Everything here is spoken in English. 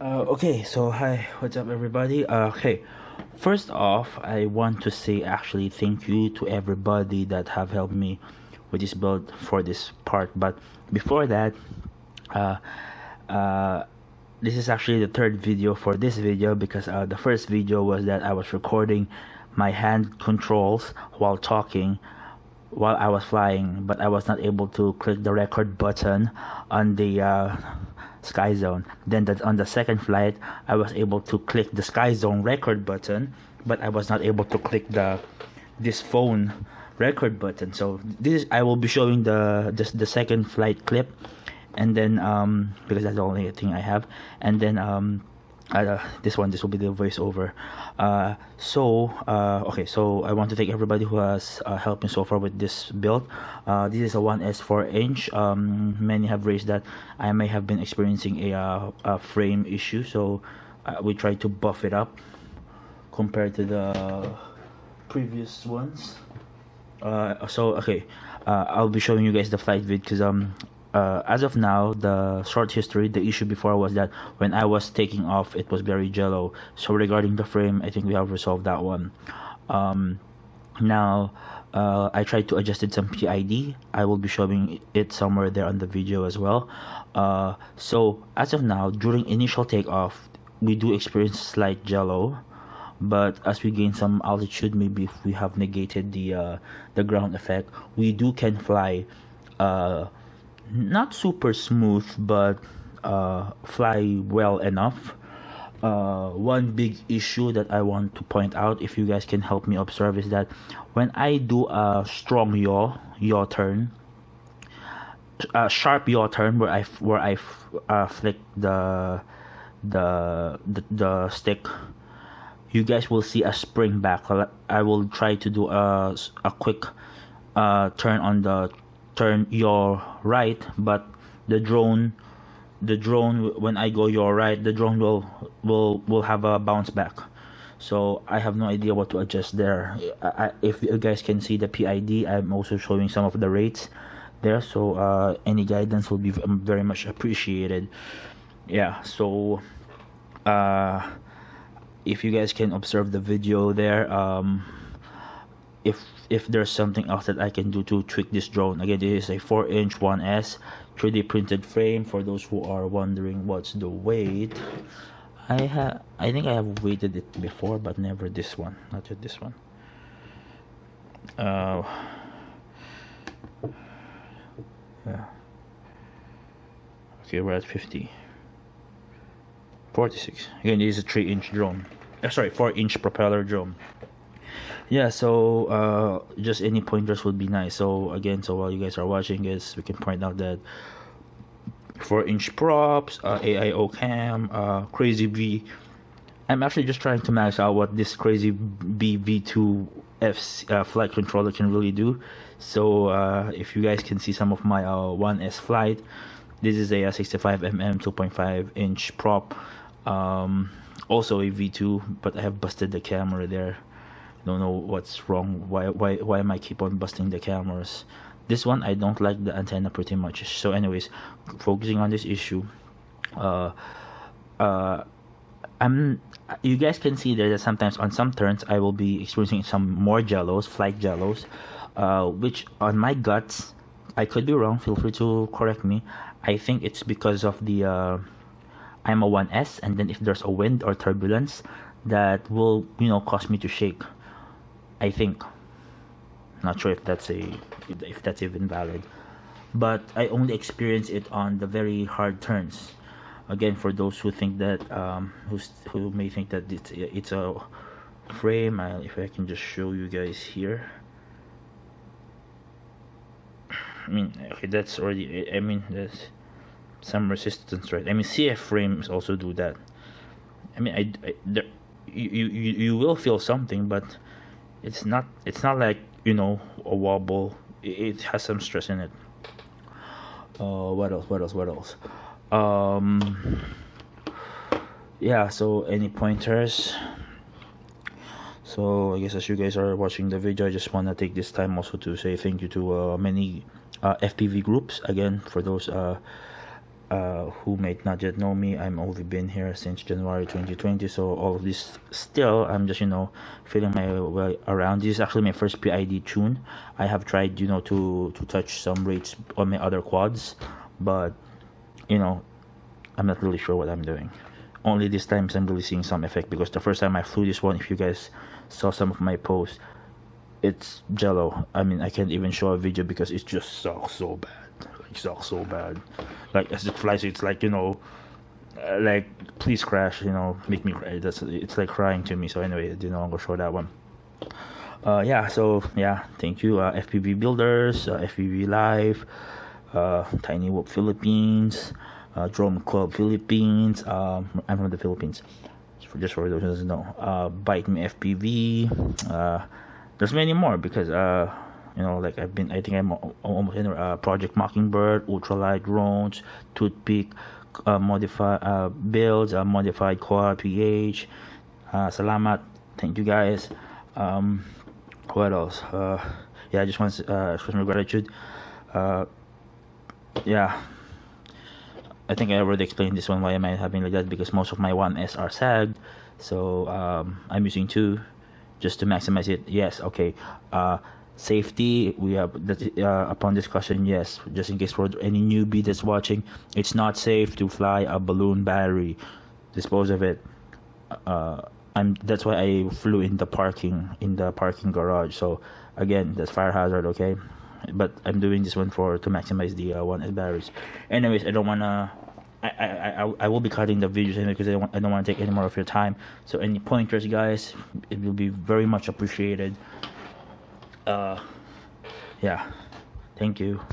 Okay, so hi, what's up, everybody? Okay, first off, I want to say actually thank you to everybody that have helped me with this build for this part. But before that, uh, uh, this is actually the third video for this video because the first video was that I was recording my hand controls while talking while I was flying, but I was not able to click the record button on the Sky Zone. Then that on the second flight, I was able to click the Sky Zone record button, but I was not able to click this phone record button. So this I will be showing the second flight clip, and then because that's the only thing I have, and then this will be the voiceover. Okay, so I want to thank everybody who has helped me so far with this build. This is a 1S 4-inch. Many have raised that I may have been experiencing a frame issue, so we tried to buff it up compared to the previous ones. Okay, I'll be showing you guys the flight vid because as of now, the short history, the issue before was that when I was taking off, it was very jello. So regarding the frame, I think we have resolved that one. Now, I tried to adjust it some PID. I will be showing it somewhere there on the video as well. So as of now, during initial takeoff, we do experience slight jello. But as we gain some altitude, maybe if we have negated the ground effect, we can fly not super smooth, but fly well enough. One big issue that I want to point out, if you guys can help me observe, is that when I do a strong yaw turn, a sharp yaw turn where I flick the stick, you guys will see a spring back. I will try to do a quick turn on the turn your right, but the drone when I go your right, the drone will have a bounce back. So I have no idea what to adjust there. If you guys can see the PID, I'm also showing some of the rates there, so any guidance will be very much appreciated. Yeah, so if you guys can observe the video there, if there's something else that I can do to tweak this drone. Again, this is a 4-inch 1S 3D printed frame. For those who are wondering what's the weight, I think I have weighted it before, but never this one, not yet this one. Yeah. Okay, we're at 46. Again, this is a 3-inch drone. Sorry, 4-inch propeller drone. Yeah, so just any pointers would be nice. So again, so while you guys are watching this, we can point out that 4-inch props, AIO cam, crazy V. I'm actually just trying to max out what this crazy B V2 F flight controller can really do. So if you guys can see some of my 1S flight, this is a 65mm 2.5-inch prop. Also a V2, but I have busted the camera there. Don't know what's wrong. Why am I keep on busting the cameras? This one, I don't like the antenna pretty much. So anyways, focusing on this issue, you guys can see there that sometimes on some turns I will be experiencing some more jellos, flight jellos, which on my guts, I could be wrong, feel free to correct me. I think it's because of the I'm a 1S, and then if there's a wind or turbulence, that will cause me to shake, I think. Not sure if that's even valid, but I only experience it on the very hard turns. Again, for those who think that who may think that it's a frame, if I can just show you guys here. I mean, okay, that's already. I mean, there's some resistance, right? I mean, CF frames also do that. I mean, you will feel something, but it's not like a wobble. It has some stress in it. What else? Yeah, so any pointers? So I guess as you guys are watching the video, I just want to take this time also to say thank you to many FPV groups. Again, for those who may not yet know me, I'm only been here since January 2020, so all of this still, I'm just feeling my way around. This is actually my first PID tune. I have tried to touch some rates on my other quads, but I'm not really sure what I'm doing. Only this time I'm really seeing some effect, because the first time I flew this one, if you guys saw some of my posts, it's Jello. I mean, I can't even show a video because it just sucks so bad. It sucks so bad. Like as it flies, it's like like please crash. Make me cry. It's like crying to me. So anyway, I'm gonna show that one. Yeah. So yeah, thank you, FPV builders, FPV Live, Tiny Whoop Philippines, Drone Club Philippines. I'm from the Philippines. Just for those who doesn't know, Bite Me FPV. There's many more because like I think I'm almost in Project Mockingbird, Ultralight Drones, Toothpick, modified builds, modified Core PH. Salamat, thank you guys. What else? Yeah, I just want to express my gratitude. Yeah, I think I already explained this one, why am I having like that, because most of my 1S are sagged, so I'm using 2 just to maximize it. Yes, okay. Safety, we have upon discussion, yes, just in case for any newbie that's watching, it's not safe to fly a balloon battery. Dispose of it. That's why I flew in the parking garage. So again, that's fire hazard, okay? But I'm doing this one to maximize the 1S batteries. Anyways, I don't wanna. I will be cutting the videos anyway, because I don't want to take any more of your time. So any pointers, guys, it will be very much appreciated. Yeah, thank you.